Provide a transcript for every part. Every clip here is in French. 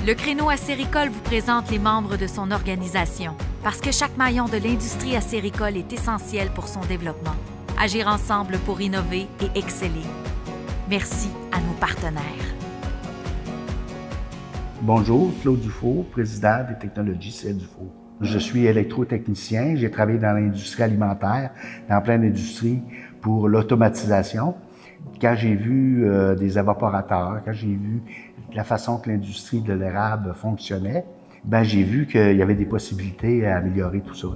Le Créneau acéricole vous présente les membres de son organisation, parce que chaque maillon de l'industrie acéricole est essentiel pour son développement. Agir ensemble pour innover et exceller. Merci à nos partenaires. Bonjour, Claude Dufault, président des technologies CL Dufault. Je suis électrotechnicien, j'ai travaillé dans l'industrie alimentaire, dans plein d'industries pour l'automatisation. Quand j'ai vu des évaporateurs, quand j'ai vu la façon que l'industrie de l'érable fonctionnait, j'ai vu qu'il y avait des possibilités à améliorer tout ça.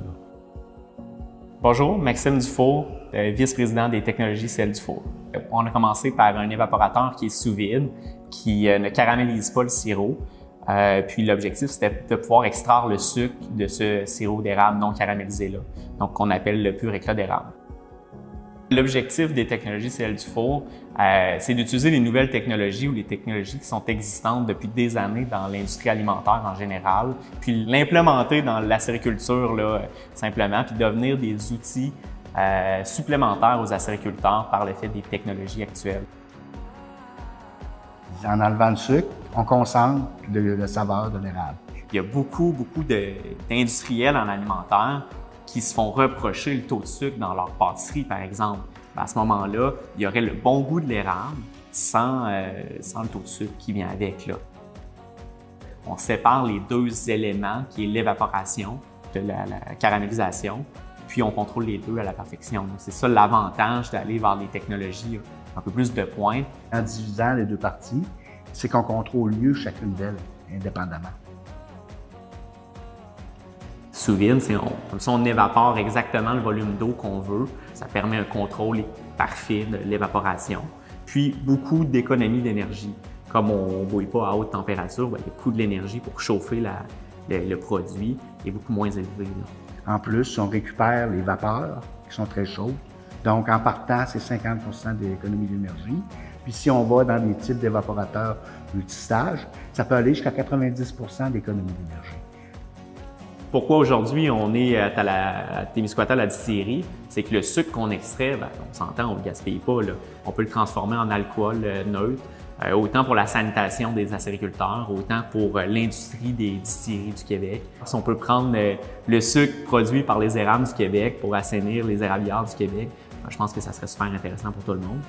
Bonjour, Maxime Dufault, vice-président des technologies CL Dufault. On a commencé par un évaporateur qui est sous vide, qui ne caramélise pas le sirop. Puis l'objectif, c'était de pouvoir extraire le sucre de ce sirop d'érable non caramélisé-là, donc qu'on appelle le pur éclat d'érable. L'objectif des technologies CL Dufault, c'est d'utiliser les nouvelles technologies ou les technologies qui sont existantes depuis des années dans l'industrie alimentaire en général, puis l'implémenter dans l'acériculture simplement, puis devenir des outils supplémentaires aux acériculteurs par le fait des technologies actuelles. En enlevant le sucre, on concentre le saveur de l'érable. Il y a beaucoup d'industriels en alimentaire qui se font reprocher le taux de sucre dans leur pâtisserie, par exemple. À ce moment-là, il y aurait le bon goût de l'érable sans le taux de sucre qui vient avec. Là. On sépare les deux éléments, qui est l'évaporation de la caramélisation, puis on contrôle les deux à la perfection. C'est ça l'avantage d'aller vers des technologies un peu plus de pointe. En divisant les deux parties, c'est qu'on contrôle mieux chacune d'elles indépendamment. Sous vide, on évapore exactement le volume d'eau qu'on veut. Ça permet un contrôle parfait de l'évaporation. Puis, beaucoup d'économies d'énergie. Comme on ne bouille pas à haute température, le coût de l'énergie pour chauffer le produit est beaucoup moins élevé. Là. En plus, on récupère les vapeurs qui sont très chaudes. Donc, en partant, c'est 50 d'économie d'énergie. Puis, si on va dans des types d'évaporateurs multistages, ça peut aller jusqu'à 90 d'économie d'énergie. Pourquoi aujourd'hui on est à Témiscouata, la distillerie, c'est que le sucre qu'on extrait, on s'entend, on ne le gaspille pas. Là. On peut le transformer en alcool neutre, autant pour la sanitation des acériculteurs, autant pour l'industrie des distilleries du Québec. Si on peut prendre le sucre produit par les érables du Québec pour assainir les érablières du Québec, je pense que ça serait super intéressant pour tout le monde.